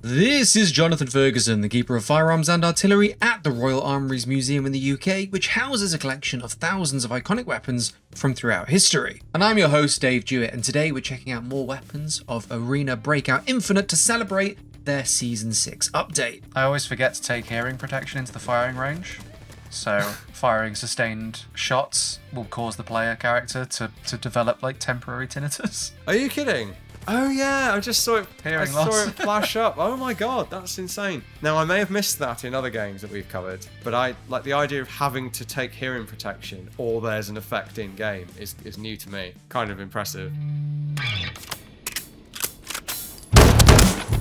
This is Jonathan Ferguson, the Keeper of Firearms and Artillery at the Royal Armouries Museum in the UK, which houses a collection of thousands of iconic weapons from throughout history. And I'm your host, Dave Jewett, and today we're checking out more weapons of Arena Breakout Infinite to celebrate their Season 6 update. I always forget to take hearing protection into the firing range, so firing sustained shots will cause the player character to develop like temporary tinnitus. Are you kidding? Oh yeah, I just saw it. Hearing saw loss. it flash up. Oh my god, that's insane. Now I may have missed that in other games that we've covered, but I like the idea of having to take hearing protection or there's an effect in game is new to me. Kind of impressive.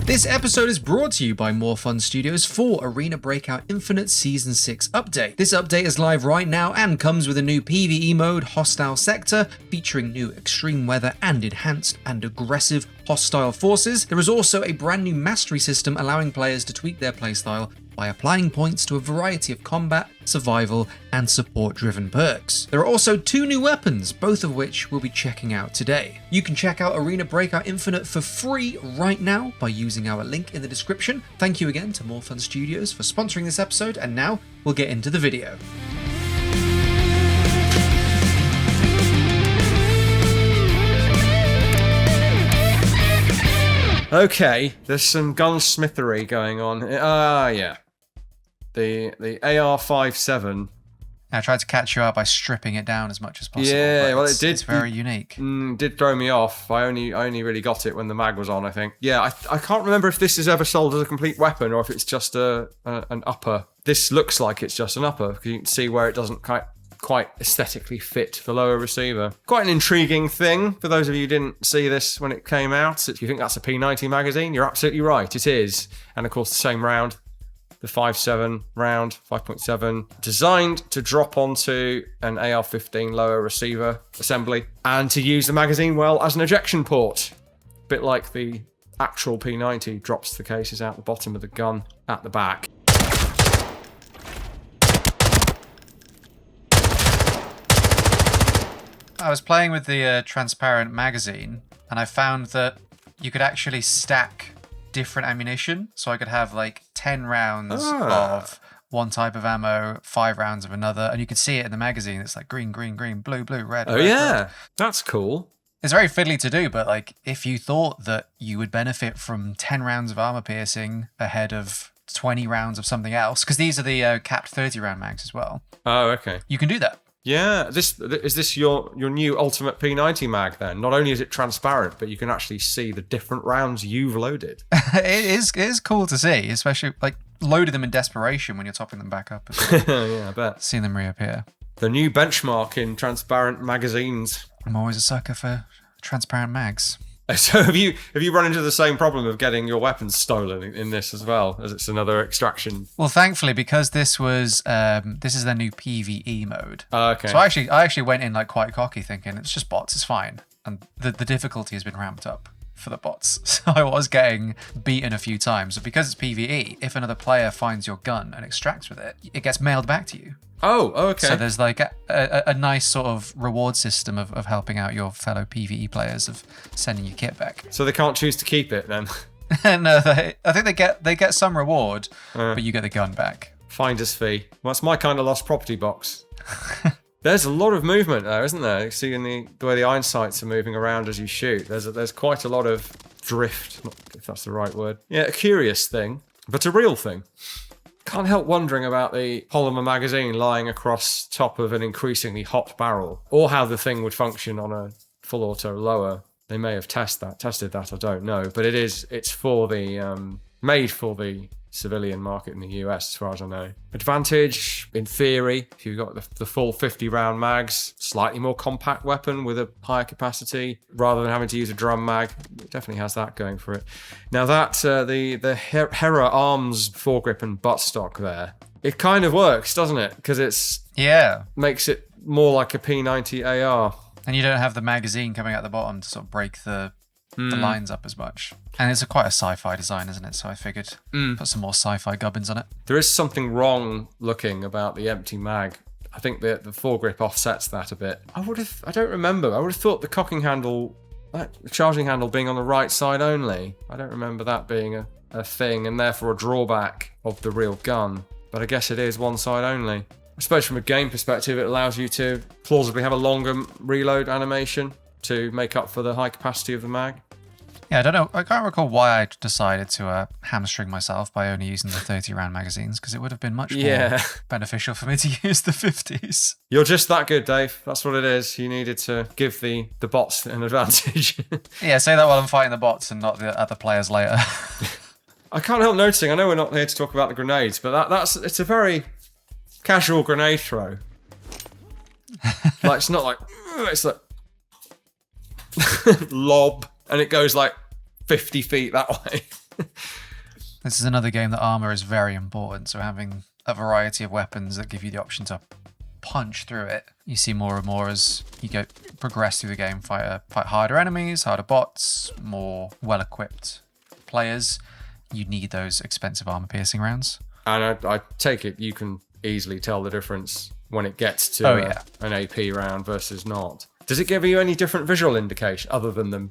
This episode is brought to you by More Fun Studios for Arena Breakout Infinite Season 6 update. This update is live right now and comes with a new PvE mode, Hostile Sector, featuring new extreme weather and enhanced and aggressive hostile forces. There is also a brand new mastery system allowing players to tweak their playstyle by applying points to a variety of combat, survival, and support-driven perks. There are also 2 new weapons, both of which we'll be checking out today. You can check out Arena Breakout Infinite for free right now by using our link in the description. Thank you again to More Fun Studios for sponsoring this episode, and now we'll get into the video. Okay, there's some gunsmithery going on. Yeah. The AR-57. I tried to catch you out by stripping it down as much as possible. Yeah, well, it did. It's very unique. Did throw me off. I only really got it when the mag was on, I think. Yeah, I can't remember if this is ever sold as a complete weapon or if it's just an upper. This looks like it's just an upper because you can see where it doesn't quite aesthetically fit the lower receiver. Quite an intriguing thing for those of you who didn't see this when it came out. If you think that's a P90 magazine, you're absolutely right. It is. And of course, the same round. The 5.7 round, 5.7, designed to drop onto an AR-15 lower receiver assembly and to use the magazine well as an ejection port. A bit like the actual P90 drops the cases out the bottom of the gun at the back. I was playing with the transparent magazine, and I found that you could actually stack different ammunition, so I could have like 10 rounds of one type of ammo, 5 rounds of another, and you could see it in the magazine. It's like green, green, green, blue, blue, red. Oh red, yeah, red. That's cool. It's very fiddly to do, but like if you thought that you would benefit from 10 rounds of armor piercing ahead of 20 rounds of something else, because these are the capped 30 round mags as well. Oh, okay. You can do that. Yeah, is this your new ultimate P90 mag then? Not only is it transparent, but you can actually see the different rounds you've loaded. It is cool to see, especially like loaded them in desperation when you're topping them back up. Yeah, I bet. Seeing them reappear. The new benchmark in transparent magazines. I'm always a sucker for transparent mags. So have you run into the same problem of getting your weapons stolen in this as well, as it's another extraction? Well, thankfully, because this is their new PvE mode. Okay. So I actually went in like quite cocky, thinking it's just bots, it's fine, and the difficulty has been ramped up for the bots. So I was getting beaten a few times. But because it's PvE, if another player finds your gun and extracts with it, it gets mailed back to you. Oh, okay. So there's like a nice sort of reward system of helping out your fellow PvE players, of sending your kit back. So they can't choose to keep it then? No, I think they get some reward, but you get the gun back. Finder's fee. Well, that's my kind of lost property box. There's a lot of movement there, isn't there? You see in the way the iron sights are moving around as you shoot. There's quite a lot of drift, if that's the right word. Yeah, a curious thing, but a real thing. Can't help wondering about the polymer magazine lying across top of an increasingly hot barrel, or how the thing would function on a full auto lower. They may have tested that, I don't know, but it's for the made for the civilian market in the US, as far as I know. Advantage, in theory, if you've got the full 50 round mags, slightly more compact weapon with a higher capacity, rather than having to use a drum mag. It definitely has that going for it. Now that, the Hera arms foregrip and buttstock there, it kind of works, doesn't it? Because makes it more like a P90 AR. And you don't have the magazine coming out the bottom to sort of break the lines up as much. And it's quite a sci-fi design, isn't it? So I figured put some more sci-fi gubbins on it. There is something wrong looking about the empty mag. I think the foregrip offsets that a bit. I don't remember. I would have thought the cocking handle, the charging handle being on the right side only. I don't remember that being a thing and therefore a drawback of the real gun. But I guess it is one side only. I suppose from a game perspective, it allows you to plausibly have a longer reload animation to make up for the high capacity of the mag. Yeah, I don't know. I can't recall why I decided to hamstring myself by only using the 30-round magazines, because it would have been much more beneficial for me to use the 50s. You're just that good, Dave. That's what it is. You needed to give the bots an advantage. Yeah, say that while I'm fighting the bots and not the other players later. I can't help noticing, I know we're not here to talk about the grenades, but it's a very casual grenade throw. Like, it's not like, it's like lob, and it goes like 50 feet that way. This is another game that armor is very important, so having a variety of weapons that give you the option to punch through it, you see more and more as you progress through the game, fight harder enemies, harder bots, more well-equipped players. You need those expensive armor-piercing rounds. And I take it you can easily tell the difference when it gets to an AP round versus not. Does it give you any different visual indication other than them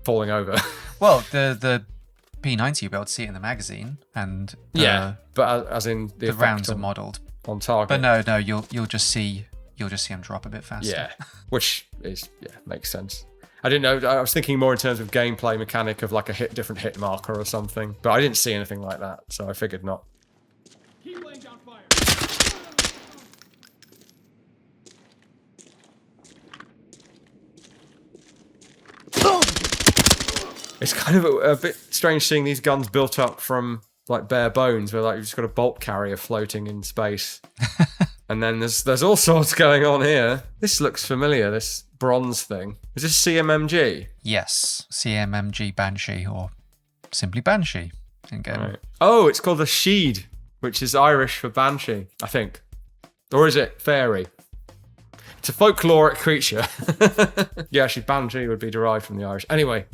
falling over? Well, the P90 you'll be able to see it in the magazine, and but as in the rounds are modelled on target. But no, you'll just see them drop a bit faster. Yeah, which is makes sense. I didn't know. I was thinking more in terms of gameplay mechanic of like a different hit marker or something, but I didn't see anything like that, so I figured not. Keep laying down fire. It's kind of a bit strange seeing these guns built up from like bare bones, where like you've just got a bolt carrier floating in space. And then there's all sorts going on here. This looks familiar, this bronze thing. Is this CMMG? Yes, CMMG Banshee, or simply Banshee in game. Right. Oh, it's called the Sheed, which is Irish for Banshee, I think. Or is it fairy? It's a folkloric creature. Yeah, actually, Banshee would be derived from the Irish. Anyway,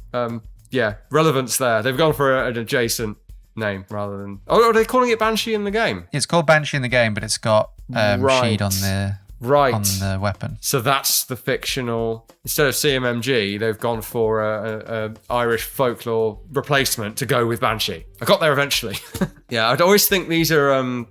relevance there. They've gone for an adjacent name rather than... Oh, are they calling it Banshee in the game? It's called Banshee in the game, but it's got Sheed on the weapon. So that's the fictional... Instead of CMMG, they've gone for a Irish folklore replacement to go with Banshee. I got there eventually. Yeah, I'd always think these are...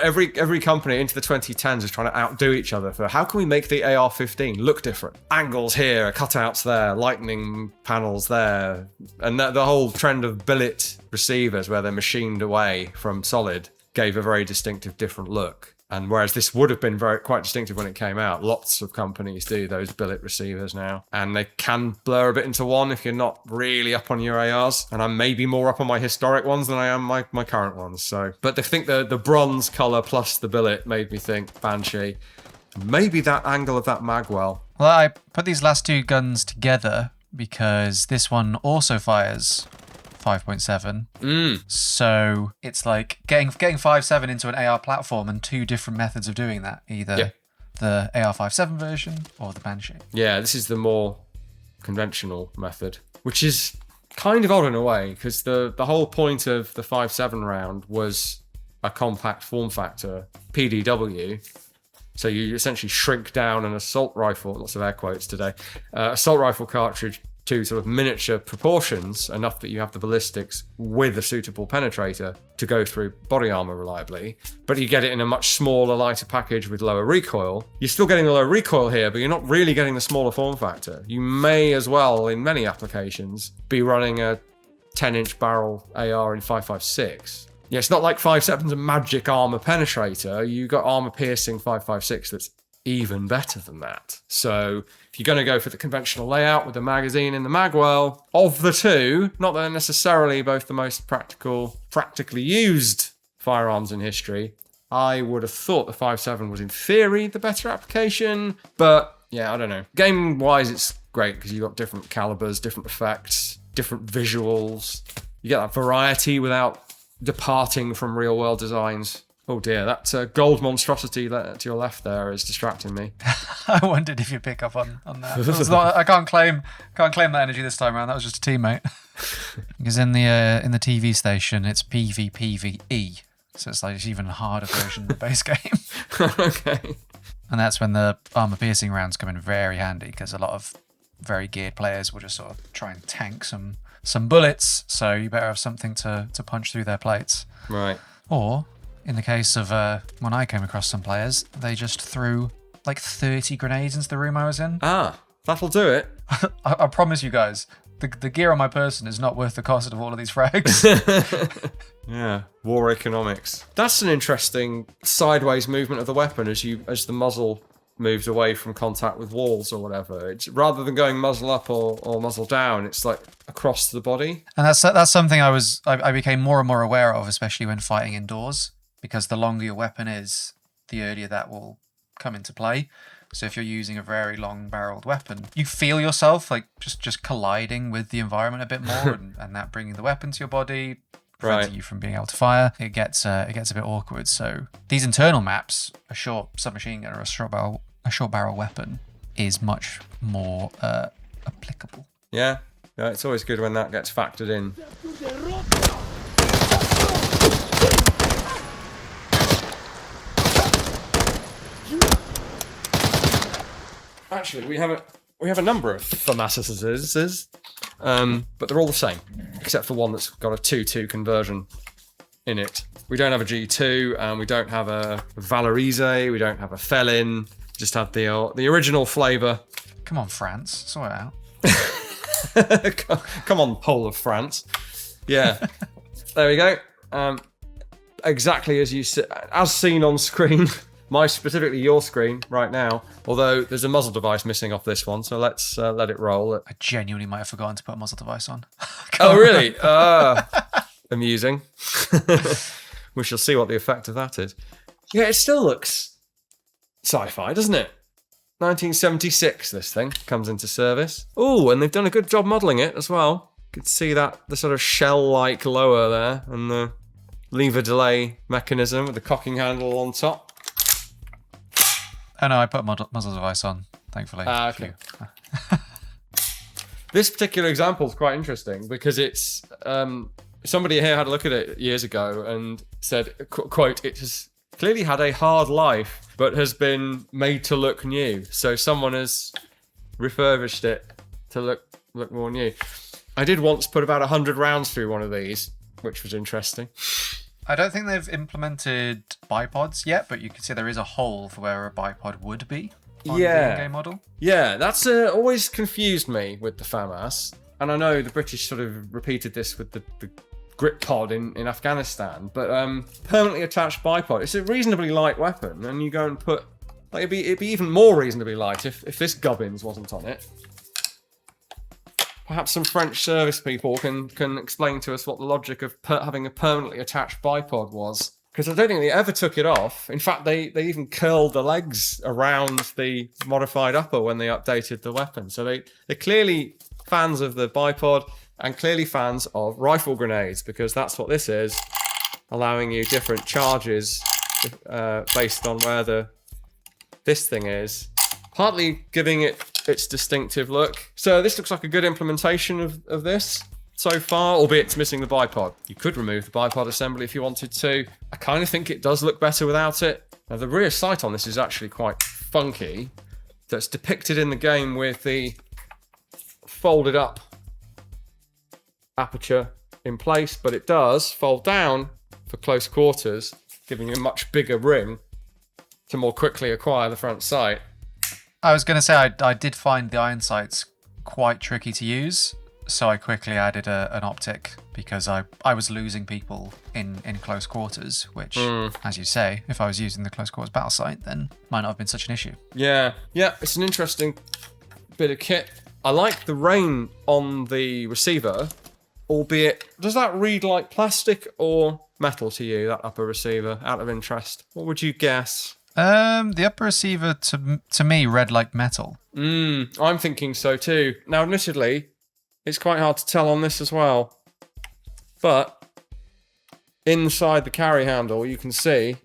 Every company into the 2010s is trying to outdo each other for how can we make the AR-15 look different? Angles here, cutouts there, lightning panels there. And the whole trend of billet receivers where they're machined away from solid gave a very distinctive different look. And whereas this would have been quite distinctive when it came out, lots of companies do those billet receivers now. And they can blur a bit into one if you're not really up on your ARs. And I'm maybe more up on my historic ones than I am my current ones. So, but I think the bronze colour plus the billet made me think Banshee. Maybe that angle of that magwell. Well, I put these last two guns together because this one also fires 5.7. So it's like getting 5.7 into an AR platform and two different methods of doing that. Either the AR 5.7 version or the Banshee. Yeah, this is the more conventional method, which is kind of odd in a way because the whole point of the 5.7 round was a compact form factor, PDW. So you essentially shrink down an assault rifle, lots of air quotes today, assault rifle cartridge to sort of miniature proportions, enough that you have the ballistics with a suitable penetrator to go through body armor reliably, but you get it in a much smaller, lighter package with lower recoil. You're still getting the low recoil here, but you're not really getting the smaller form factor. You may as well, in many applications, be running a 10-inch barrel AR in 5.56. Yeah, it's not like 5.7's a magic armor penetrator. You got armor piercing 5.56 that's even better than that. So if you're going to go for the conventional layout with the magazine in the magwell, of the two, not that they're necessarily both the most practically used firearms in history, I would have thought the 5.7 was in theory the better application, but yeah, I don't know. Game-wise, it's great because you've got different calibers, different effects, different visuals. You get that variety without departing from real-world designs. Oh dear, that gold monstrosity to your left there is distracting me. I wondered if you pick up on that. I can't claim that energy this time around. That was just a teammate. Because in the TV station, it's PvPvE, so it's like it's even a harder version of the base game. Okay. And that's when the armor piercing rounds come in very handy because a lot of very geared players will just sort of try and tank some some bullets, so you better have something to punch through their plates. Right. Or, in the case of when I came across some players, they just threw like 30 grenades into the room I was in. Ah, that'll do it. I promise you guys, the gear on my person is not worth the cost of all of these frags. Yeah, war economics. That's an interesting sideways movement of the weapon as the muzzle moves away from contact with walls or whatever. It's rather than going muzzle up or muzzle down, it's like across the body. And that's something I became more and more aware of, especially when fighting indoors, because the longer your weapon is, the earlier that will come into play. So if you're using a very long-barreled weapon, you feel yourself like just colliding with the environment a bit more, and that bringing the weapon to your body, preventing you from being able to fire. It gets a bit awkward. So these internal maps, a short submachine gun or a short barrel weapon, is much more applicable. Yeah, it's always good when that gets factored in. Actually, we have a number of FAMASes, but they're all the same, except for one that's got a 2-2 conversion in it. We don't have a G2, and we don't have a Valorise, we don't have a Felin. Just have the original flavour. Come on, France, sort it out. Come on, whole of France. Yeah, there we go. Exactly as seen on screen. Specifically your screen right now, although there's a muzzle device missing off this one, so let's let it roll. I genuinely might have forgotten to put a muzzle device on. Oh, really? Amusing. We shall see what the effect of that is. Yeah, it still looks sci-fi, doesn't it? 1976, this thing comes into service. Oh, and they've done a good job modelling it as well. You can see that the sort of shell-like lower there, and the lever delay mechanism with the cocking handle on top. Oh no, I put a muzzle device on, thankfully. Okay. This particular example is quite interesting because it's somebody here had a look at it years ago and said, quote, it has clearly had a hard life but has been made to look new. So someone has refurbished it to look more new. I did once put about 100 rounds through one of these, which was interesting. I don't think they've implemented bipods yet, but you can see there is a hole for where a bipod would be on the in-game model. Yeah, that's always confused me with the FAMAS. And I know the British sort of repeated this with the grip pod in Afghanistan, but permanently attached bipod, it's a reasonably light weapon, and you go and put, like, it'd be even more reasonably light if this gubbins wasn't on it. Perhaps some French service people can explain to us what the logic of having a permanently attached bipod was. Because I don't think they ever took it off. In fact, they even curled the legs around the modified upper when they updated the weapon. So they're clearly fans of the bipod and clearly fans of rifle grenades, because that's what this is, allowing you different charges based on where this thing is. Partly giving it its distinctive look. So this looks like a good implementation of this so far, albeit it's missing the bipod. You could remove the bipod assembly if you wanted to. I kind of think it does look better without it. Now the rear sight on this is actually quite funky. That's depicted in the game with the folded up aperture in place, but it does fold down for close quarters, giving you a much bigger ring to more quickly acquire the front sight. I was going to say, I did find the iron sights quite tricky to use, so I quickly added an optic because I was losing people in close quarters, which, as you say, if I was using the close quarters battle sight, then might not have been such an issue. Yeah, it's an interesting bit of kit. I like the rain on the receiver, albeit, does that read like plastic or metal to you, that upper receiver, out of interest? What would you guess? The upper receiver to me read like metal. I'm thinking so too. Now, admittedly, it's quite hard to tell on this as well. But inside the carry handle, you can see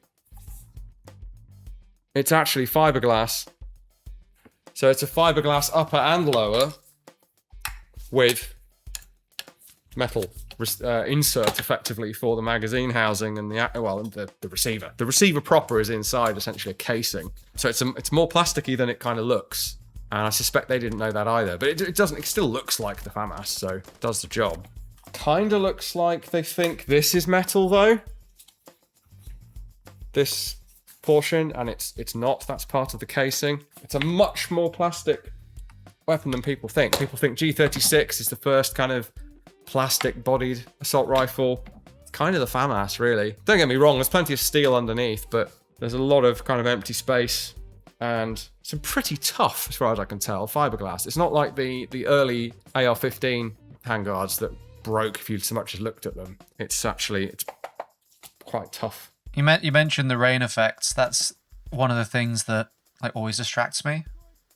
it's actually fiberglass. So it's a fiberglass upper and lower with metal insert effectively for the magazine housing and the receiver. The receiver proper is inside essentially a casing. So it's more plasticky than it kind of looks. And I suspect they didn't know that either. But it doesn't. It still looks like the FAMAS, so it does the job. Kind of looks like they think this is metal, though. This portion, and it's not. That's part of the casing. It's a much more plastic weapon than people think. People think G36 is the first kind of plastic-bodied assault rifle. Kind of the FAMAS, really. Don't get me wrong, there's plenty of steel underneath, but there's a lot of kind of empty space and some pretty tough, as far as I can tell, fiberglass. It's not like the early AR-15 handguards that broke if you so much as looked at them. It's quite tough. You mentioned the rain effects. That's one of the things that like always distracts me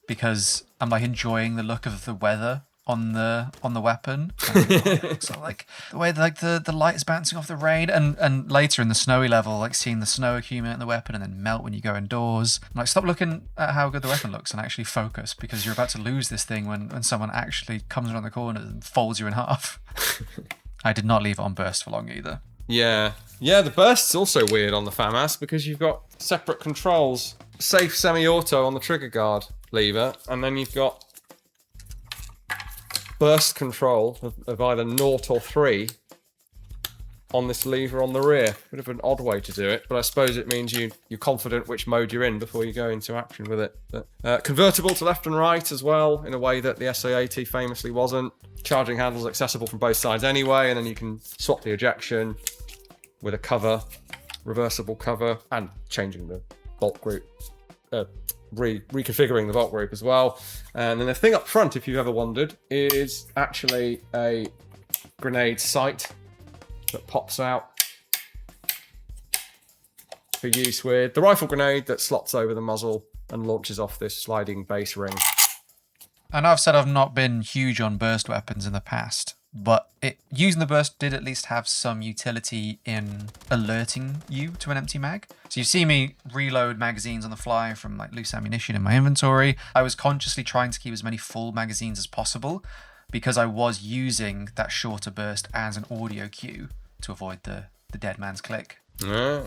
because I'm like enjoying the look of the weather on the weapon. So like the way like the light is bouncing off the rain, and later in the snowy level, like seeing the snow accumulate in the weapon and then melt when you go indoors. Like stop looking at how good the weapon looks and actually focus, because you're about to lose this thing when someone actually comes around the corner and folds you in half. I did not leave it on burst for long either. Yeah, the burst's also weird on the FAMAS because you've got separate controls. Safe semi-auto on the trigger guard lever, and then you've got burst control of either 0 or 3 on this lever on the rear. Bit of an odd way to do it, but I suppose it means you're confident which mode you're in before you go into action with it. But, convertible to left and right as well, in a way that the SA-80 famously wasn't. Charging handles accessible from both sides anyway, and then you can swap the ejection with a cover, reversible cover, and changing the bolt group, reconfiguring the bolt group as well. And then the thing up front, if you've ever wondered, is actually a grenade sight that pops out for use with the rifle grenade that slots over the muzzle and launches off this sliding base ring. I know I've said I've not been huge on burst weapons in the past, but using the burst did at least have some utility in alerting you to an empty mag. So you see me reload magazines on the fly from like loose ammunition in my inventory. I was consciously trying to keep as many full magazines as possible because I was using that shorter burst as an audio cue to avoid the dead man's click. Interesting.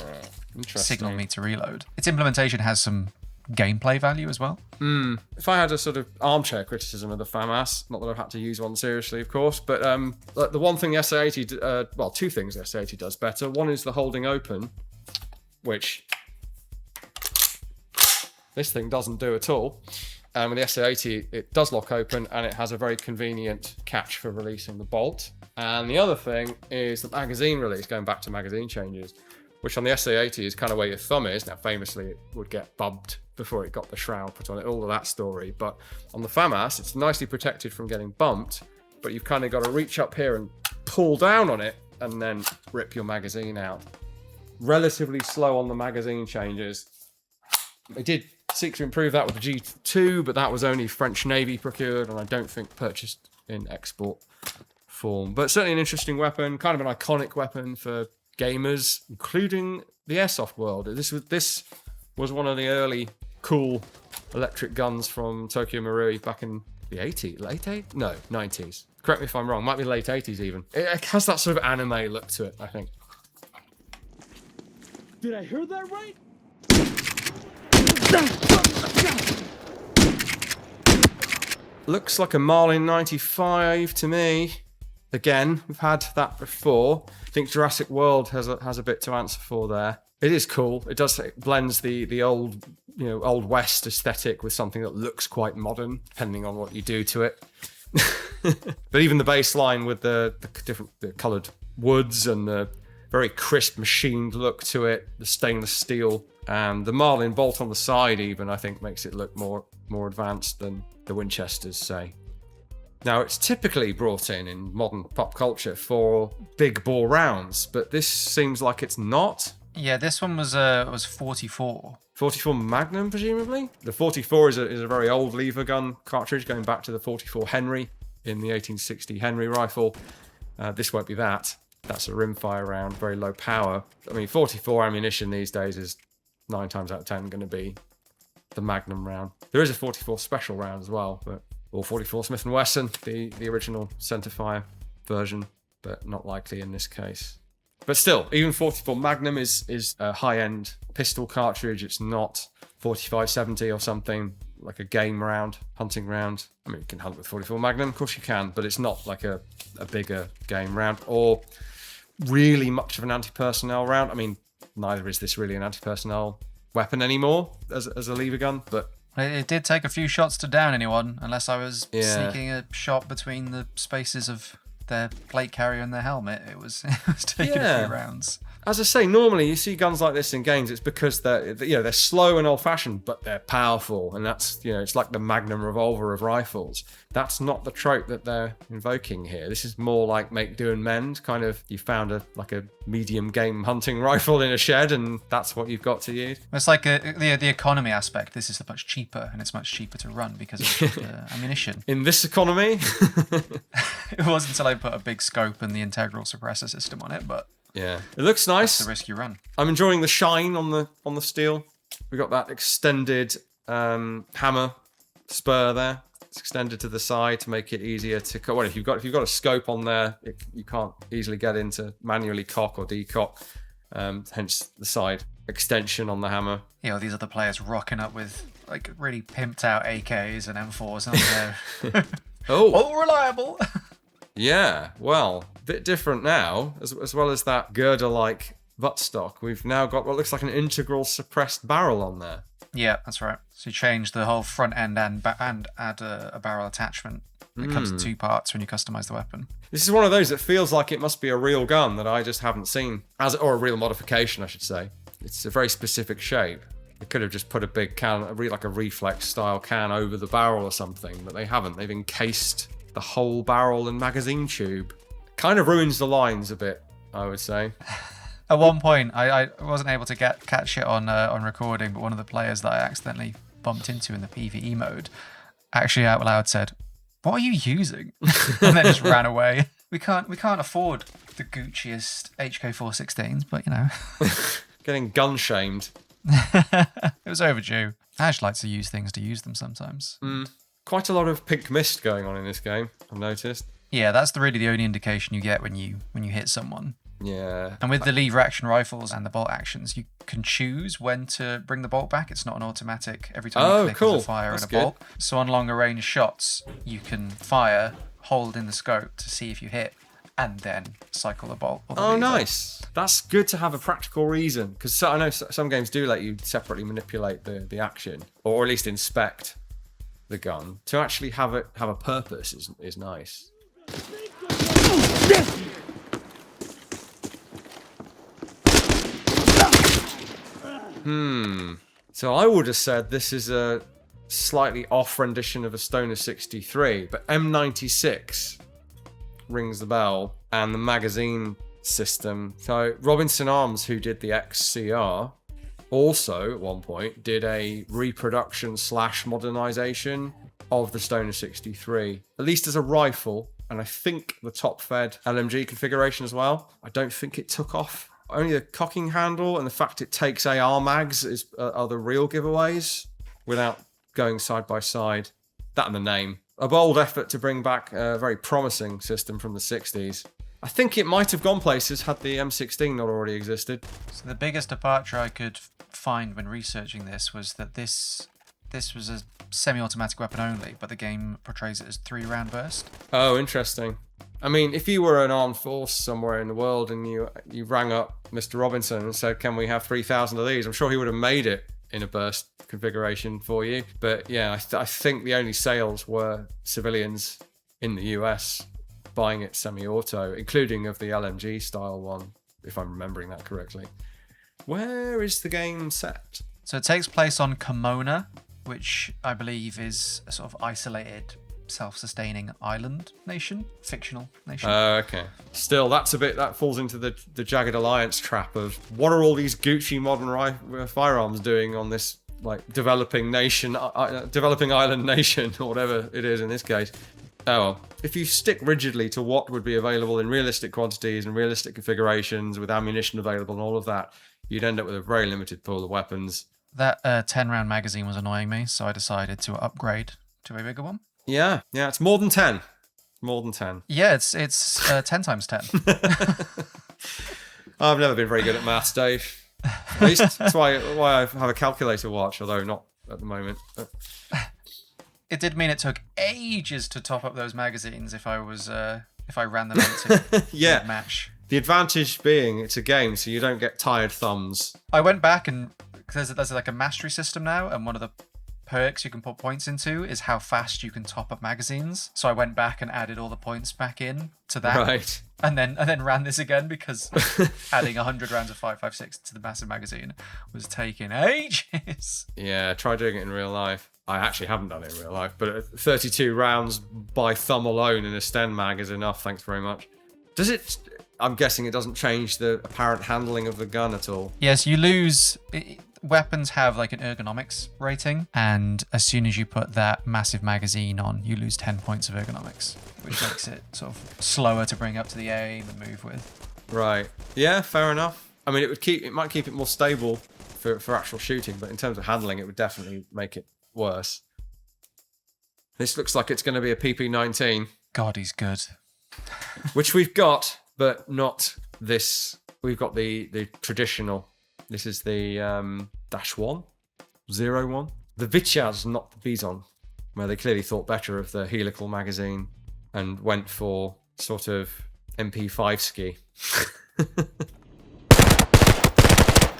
Signal me to reload. Its implementation has some gameplay value as well. If I had a sort of armchair criticism of the FAMAS, not that I've had to use one seriously, of course, but the one thing the SA-80, well, two things the SA-80 does better. One is the holding open, which this thing doesn't do at all. With the SA-80, it does lock open, and it has a very convenient catch for releasing the bolt. And the other thing is the magazine release, going back to magazine changes, which on the SA-80 is kind of where your thumb is. Now, famously, it would get bumped before it got the shroud put on it, all of that story. But on the FAMAS, it's nicely protected from getting bumped, but you've kind of got to reach up here and pull down on it and then rip your magazine out. Relatively slow on the magazine changes. They did seek to improve that with the G2, but that was only French Navy procured, and I don't think purchased in export form. But certainly an interesting weapon, kind of an iconic weapon for gamers, including the airsoft world. This was one of the early cool electric guns from Tokyo Marui back in the 80s, late 80s? No, 90s. Correct me if I'm wrong, might be late 80s even. It has that sort of anime look to it, I think. Did I hear that right? Looks like a Marlin 95 to me. Again, we've had that before. I think Jurassic World has a bit to answer for there. It is cool. It blends the old, old West aesthetic with something that looks quite modern, depending on what you do to it. But even the baseline with the coloured woods and the very crisp machined look to it, the stainless steel, and the Marlin bolt on the side even, I think makes it look more advanced than the Winchesters, say. Now, it's typically brought in modern pop culture for big bore rounds, but this seems like it's not. Yeah, this one was 44. 44 Magnum, presumably? The 44 is a very old lever gun cartridge, going back to the 44 Henry in the 1860 Henry rifle. This won't be that. That's a rimfire round, very low power. I mean, 44 ammunition these days is 9 times out of 10 going to be the Magnum round. There is a 44 special round as well, or 44 Smith & Wesson, the original centerfire version, but not likely in this case. But still, even 44 Magnum is a high-end pistol cartridge. It's not 4570 or something like a game round, hunting round. I mean, you can hunt with 44 Magnum, of course you can, but it's not like a bigger game round or really much of an anti-personnel round. I mean, neither is this really an anti-personnel weapon anymore as a lever gun, but it did take a few shots to down anyone, unless I was sneaking a shot between the spaces of their plate carrier and their helmet. It was taking a few rounds. As I say, normally you see guns like this in games, it's because they're slow and old-fashioned, but they're powerful, and that's it's like the Magnum revolver of rifles. That's not the trope that they're invoking here. This is more like make, do, and mend. Kind of, you found a medium game hunting rifle in a shed, and that's what you've got to use. It's like the economy aspect. This is much cheaper, and it's much cheaper to run because of the ammunition. In this economy, it wasn't until I put a big scope and the integral suppressor system on it, but. Yeah, it looks nice. That's the risk you run. I'm enjoying the shine on the steel. We got that extended hammer spur there. It's extended to the side to make it easier to cock. Well, if you've got a scope on there, you can't easily get into manually cock or decock. Hence the side extension on the hammer. These other players rocking up with like really pimped out AKs and M4s, aren't they? Oh, reliable. Yeah, well, a bit different now, as well as that girder-like buttstock. We've now got what looks like an integral suppressed barrel on there. Yeah, that's right. So you change the whole front end and add a barrel attachment. It comes in 2 parts when you customize the weapon. This is one of those that feels like it must be a real gun that I just haven't seen, or a real modification, I should say. It's a very specific shape. They could have just put a big can, like a reflex-style can over the barrel or something, but they haven't. They've encased the whole barrel and magazine tube. Kind of ruins the lines a bit, I would say. At one point, I wasn't able to catch it on recording, but one of the players that I accidentally bumped into in the PvE mode actually out loud said, "What are you using?" and then just ran away. We can't afford the Gucciest HK416s, but Getting gun shamed. It was overdue. I just like to use things to use them sometimes. Quite a lot of pink mist going on in this game, I've noticed. Yeah, that's really the only indication you get when you hit someone. Yeah. And with the lever action rifles and the bolt actions, you can choose when to bring the bolt back. It's not an automatic every time you click there's a fire and a bolt. So on longer range shots, you can fire, hold in the scope to see if you hit, and then cycle the bolt. Or the lever. Nice. That's good to have a practical reason, because I know some games do let you separately manipulate the action, or at least inspect the gun. To actually have a purpose is nice. So I would have said this is a slightly off rendition of a Stoner 63, but M96 rings the bell, and the magazine system. So Robinson Arms, who did the XCR, also at one point did a reproduction / modernization of the Stoner 63, at least as a rifle, and I think the top-fed LMG configuration as well. I don't think it took off. Only the cocking handle and the fact it takes AR mags are the real giveaways, without going side by side. That and the name. A bold effort to bring back a very promising system from the 60s. I think it might have gone places had the M16 not already existed. So the biggest departure I could find when researching this was that this was a semi-automatic weapon only, but the game portrays it as 3-round burst. Oh, interesting. I mean, if you were an armed force somewhere in the world and you rang up Mr. Robinson and said, "Can we have 3,000 of these?" I'm sure he would have made it in a burst configuration for you. But yeah, I think the only sales were civilians in the US buying it semi-auto, including of the LMG style one, if I'm remembering that correctly. Where is the game set? So it takes place on Kimona, which I believe is a sort of isolated, self-sustaining island nation, fictional nation. Okay. Still, that falls into the Jagged Alliance trap of what are all these Gucci modern firearms doing on this developing island nation, or whatever it is in this case. Oh well. If you stick rigidly to what would be available in realistic quantities and realistic configurations with ammunition available and all of that, you'd end up with a very limited pool of weapons. That 10-round magazine was annoying me, so I decided to upgrade to a bigger one. Yeah, it's more than 10. More than 10. Yeah, it's 10 times 10. I've never been very good at maths, Dave. At least that's why I have a calculator watch, although not at the moment. It did mean it took ages to top up those magazines if I ran them into Yeah. match. The advantage being it's a game, so you don't get tired thumbs. I went back and there's like a mastery system now, and one of the perks you can put points into is how fast you can top up magazines. So I went back and added all the points back in to that, Right. and then ran this again because adding 100 rounds of 5.56 to the massive magazine was taking ages. Yeah, try doing it in real life. I actually haven't done it in real life, but 32 rounds by thumb alone in a Sten mag is enough, thanks very much. Does it... I'm guessing it doesn't change the apparent handling of the gun at all. Yes, you lose... Weapons have like an ergonomics rating, and as soon as you put that massive magazine on, you lose 10 points of ergonomics, which makes it sort of slower to bring up to the aim and move with. Right. Yeah, fair enough. I mean, it might keep it more stable for actual shooting, but in terms of handling, it would definitely make it worse. This looks like it's going to be a PP19. God, he's good. Which we've got, but not this. We've got the traditional. This is the -1, 01. The Vityaz, not the Bison, where they clearly thought better of the helical magazine and went for sort of MP5 ski.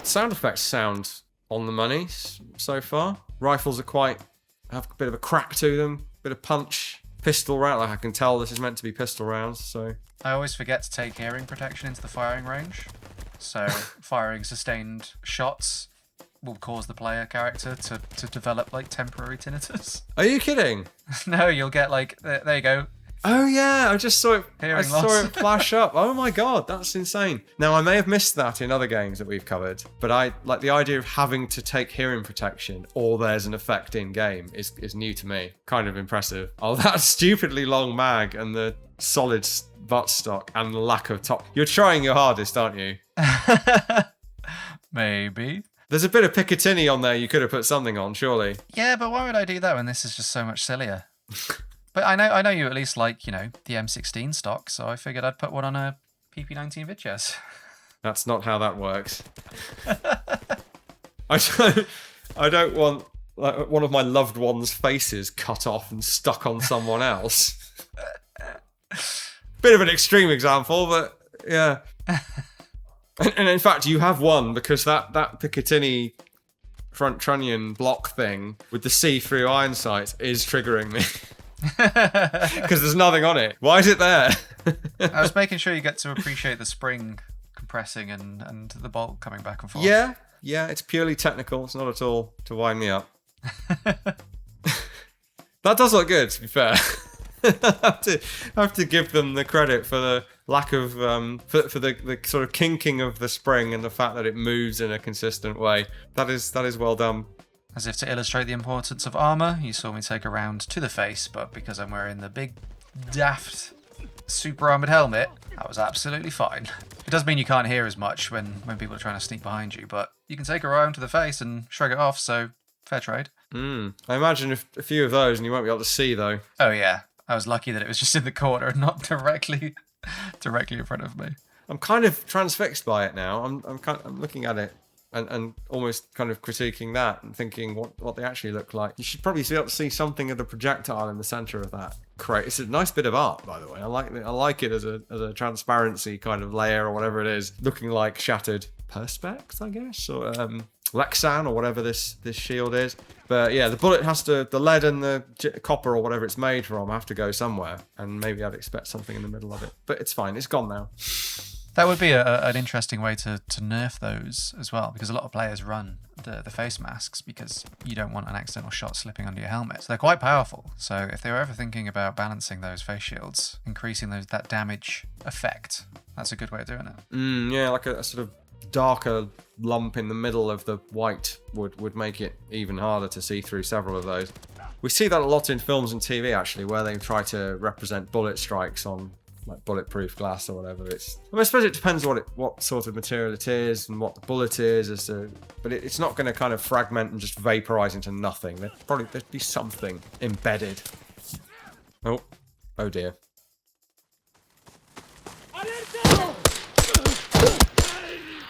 Sound effects sound on the money so far. Rifles have a bit of a crack to them, bit of punch. Pistol round, like I can tell this is meant to be pistol rounds, so... I always forget to take hearing protection into the firing range. So firing sustained shots will cause the player character to develop like temporary tinnitus. Are you kidding? No, you'll get like, there you go. Oh yeah, I just saw it. Hearing I saw loss. it flash up. Oh my god, that's insane. Now I may have missed that in other games that we've covered, but I like the idea of having to take hearing protection or there's an effect in game is new to me. Kind of impressive. Oh, that stupidly long mag and the solid buttstock and the lack of top. You're trying your hardest, aren't you? Maybe. There's a bit of Picatinny on there. You could have put something on, surely. Yeah, but why would I do that when this is just so much sillier? But I know you at least like, the M16 stock, so I figured I'd put one on a PP19 Vityaz. That's not how that works. I don't want like one of my loved ones' faces cut off and stuck on someone else. Bit of an extreme example, but yeah. And in fact, you have one because that Picatinny front trunnion block thing with the see-through iron sights is triggering me. Because there's nothing on it. Why is it there? I was making sure you get to appreciate the spring compressing and the bolt coming back and forth. Yeah, it's purely technical. It's not at all to wind me up. That does look good, to be fair. I have to give them the credit for the lack of for the sort of kinking of the spring and the fact that it moves in a consistent way. That is well done. As if to illustrate the importance of armor, you saw me take a round to the face, but because I'm wearing the big, daft, super armored helmet, that was absolutely fine. It does mean you can't hear as much when people are trying to sneak behind you, but you can take a round to the face and shrug it off, so fair trade. I imagine a few of those and you won't be able to see, though. Oh yeah, I was lucky that it was just in the corner and not directly in front of me. I'm kind of transfixed by it now. I'm looking at it and almost kind of critiquing that and thinking what they actually look like. You should probably be able to see something of the projectile in the center of that crate. It's a nice bit of art, by the way. I like it as a transparency kind of layer or whatever it is, looking like shattered perspex, I guess, or Lexan or whatever this shield is. But yeah, the lead and the copper or whatever it's made from have to go somewhere, and maybe I'd expect something in the middle of it. But it's fine, it's gone now. That would be an interesting way to nerf those as well, because a lot of players run the face masks because you don't want an accidental shot slipping under your helmet. So they're quite powerful. So if they were ever thinking about balancing those face shields, increasing that damage effect, that's a good way of doing it. Yeah, like a sort of darker lump in the middle of the white would make it even harder to see through several of those. We see that a lot in films and TV, actually, where they try to represent bullet strikes on like bulletproof glass or whatever. I suppose it depends what sort of material it is and what the bullet is, but it's not going to kind of fragment and just vaporize into nothing. There'd be something embedded. Oh dear.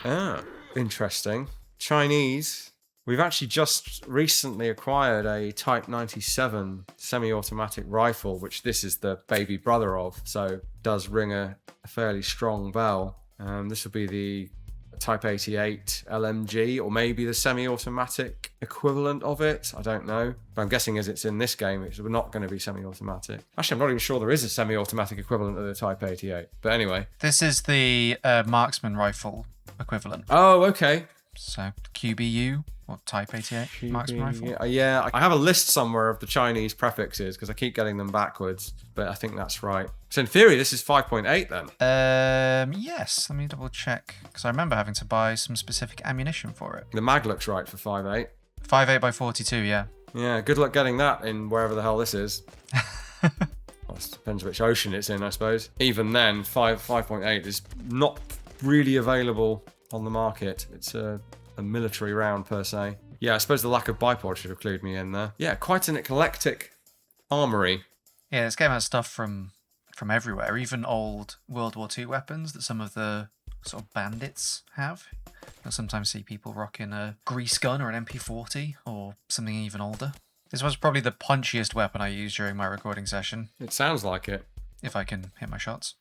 Ah, interesting. Chinese We've actually just recently acquired a Type 97 semi-automatic rifle, which this is the baby brother of, so does ring a fairly strong bell. This will be the Type 88 LMG, or maybe the semi-automatic equivalent of it. I don't know. But I'm guessing as it's in this game, it's not going to be semi-automatic. Actually, I'm not even sure there is a semi-automatic equivalent of the Type 88. But anyway. This is the marksman rifle equivalent. Oh, okay. So QBU, or Type 88 Marksman Rifle. Yeah, I have a list somewhere of the Chinese prefixes because I keep getting them backwards, but I think that's right. So in theory, this is 5.8 then? Yes, let me double check, because I remember having to buy some specific ammunition for it. The mag looks right for 5.8. 5.8 by 42, yeah. Yeah, good luck getting that in wherever the hell this is. Well, it depends which ocean it's in, I suppose. Even then, 5.8 is not really available on the market. It's a military round per se. Yeah, I suppose the lack of bipod should have clued me in there. Yeah, quite an eclectic armory. Yeah, this game has stuff from everywhere, even old World War II weapons that some of the sort of bandits have. You'll sometimes see people rocking a grease gun or an MP40 or something even older. This was probably the punchiest weapon I used during my recording session. It sounds like it. If I can hit my shots.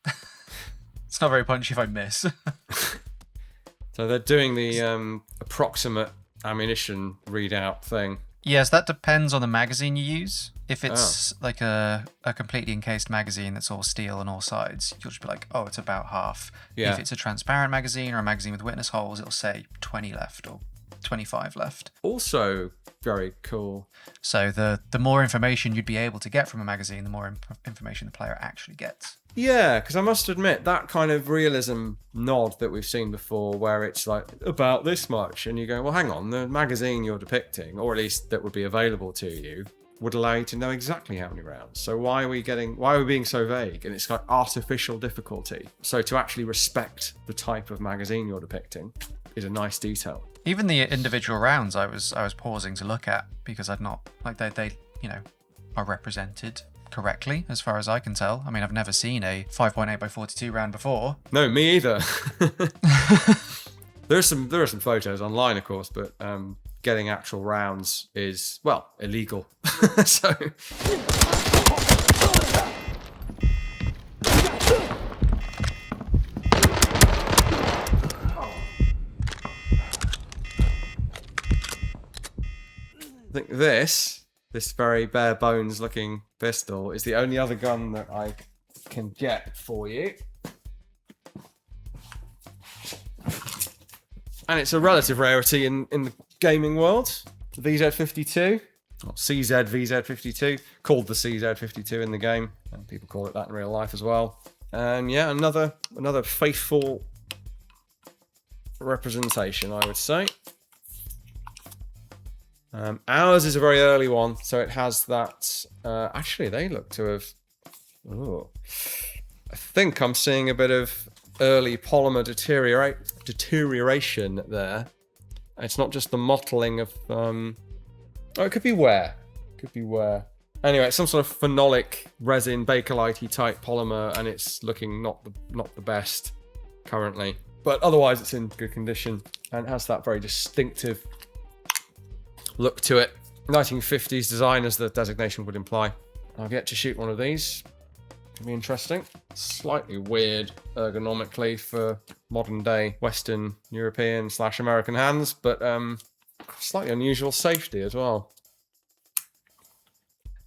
It's not very punchy if I miss. So they're doing the approximate ammunition readout thing. Yes, that depends on the magazine you use. If it's like a completely encased magazine that's all steel on all sides, you'll just be like, oh, it's about half. Yeah. If it's a transparent magazine or a magazine with witness holes, it'll say 20 left or 25 left. Also very cool. So the more information you'd be able to get from a magazine, the more information the player actually gets. Yeah, because I must admit, that kind of realism nod that we've seen before, where it's like, about this much, and you go, well, hang on, the magazine you're depicting, or at least that would be available to you, would allow you to know exactly how many rounds. So why are we being so vague? And it's like artificial difficulty. So to actually respect the type of magazine you're depicting is a nice detail. Even the individual rounds I was pausing to look at, because I'd not, like, they are represented correctly as far as I can tell. I mean, I've never seen a 5.8 by 42 round before. No, me either. There are some photos online, of course, but getting actual rounds is, well, illegal. So I think this very bare bones looking pistol is the only other gun that I can get for you. And it's a relative rarity in the gaming world. The VZ52, or CZ-VZ52, called the CZ-52 in the game, and people call it that in real life as well. And yeah, another faithful representation, I would say. Ours is a very early one, so it has that. Actually, they look to have. Oh, I think I'm seeing a bit of early polymer deterioration there. It's not just the mottling of. Oh, it could be wear. Anyway, it's some sort of phenolic resin, bakelite type polymer, and it's looking not the best currently. But otherwise, it's in good condition and it has that very distinctive look to it. 1950s design, as the designation would imply. I've yet to shoot one of these. It'll be interesting. Slightly weird ergonomically for modern day Western European / American hands, but slightly unusual safety as well.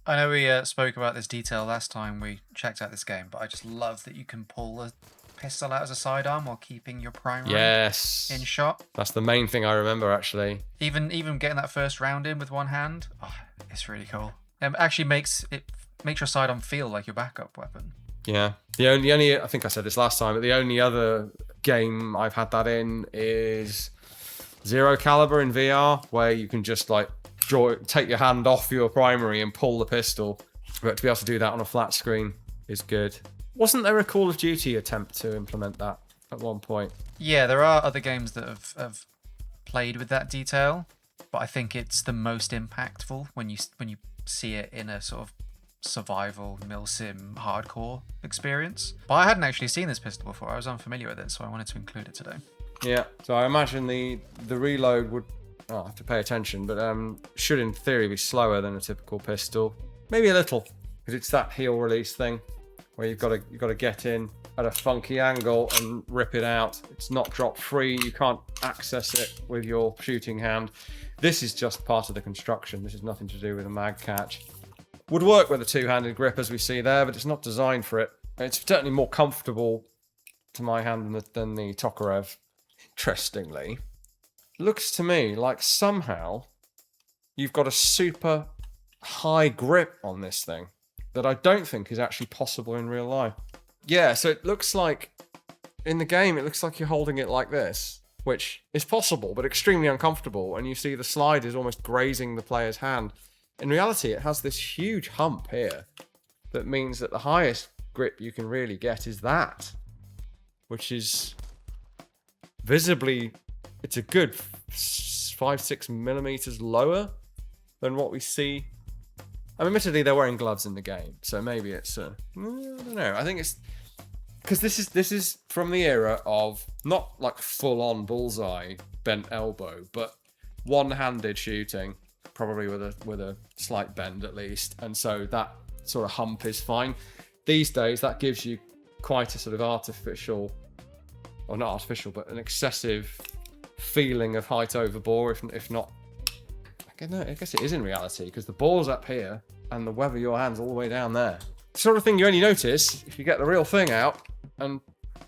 I know we spoke about this detail last time we checked out this game, but I just love that you can pull a pistol out as a sidearm while keeping your primary in shot. That's the main thing I remember, actually. Even getting that first round in with one hand, it's really cool. It actually makes your sidearm feel like your backup weapon. Yeah. The only I think I said this last time, but the only other game I've had that in is Zero Caliber in VR, where you can just like take your hand off your primary and pull the pistol. But to be able to do that on a flat screen is good. Wasn't there a Call of Duty attempt to implement that at one point? Yeah, there are other games that have played with that detail, but I think it's the most impactful when you see it in a sort of survival milsim hardcore experience. But I hadn't actually seen this pistol before. I was unfamiliar with it, so I wanted to include it today. Yeah, so I imagine the reload would I have to pay attention, but should in theory be slower than a typical pistol. Maybe a little, because it's that heel release thing where you've got to get in at a funky angle and rip it out. It's not drop free. You can't access it with your shooting hand. This is just part of the construction. This is nothing to do with a mag catch. Would work with a two-handed grip as we see there, but it's not designed for it. It's certainly more comfortable to my hand than the Tokarev. Interestingly, looks to me like somehow you've got a super high grip on this thing that I don't think is actually possible in real life. Yeah, so it looks like, in the game, it looks like you're holding it like this, which is possible, but extremely uncomfortable, and you see the slide is almost grazing the player's hand. In reality, it has this huge hump here that means that the highest grip you can really get is that, which is visibly, it's a good 5-6 millimeters lower than what we see. I mean, admittedly, they're wearing gloves in the game, so maybe it's I don't know. I think it's because this is from the era of not like full-on bullseye bent elbow, but one-handed shooting, probably with a slight bend at least, and so that sort of hump is fine. These days, that gives you quite a sort of artificial, or not artificial, but an excessive feeling of height over bore, if not. I guess it is in reality, because the ball's up here and the web of your hand's all the way down there. Sort of thing you only notice if you get the real thing out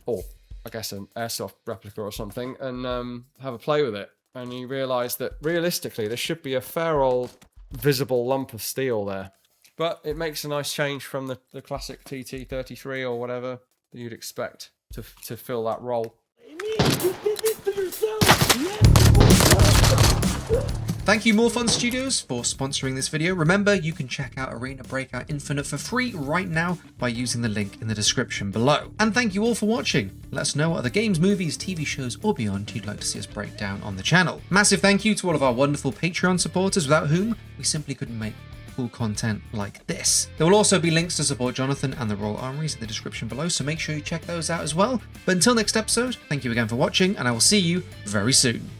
or I guess an airsoft replica or something, and have a play with it. And you realise that realistically there should be a fair old visible lump of steel there. But it makes a nice change from the classic TT33 or whatever that you'd expect to fill that role. Thank you More Fun Studios for sponsoring this video. Remember, you can check out Arena Breakout Infinite for free right now by using the link in the description below. And thank you all for watching. Let us know what other games, movies, TV shows or beyond you'd like to see us break down on the channel. Massive thank you to all of our wonderful Patreon supporters, without whom we simply couldn't make cool content like this. There will also be links to support Jonathan and the Royal Armouries in the description below, so make sure you check those out as well. But until next episode, thank you again for watching, and I will see you very soon.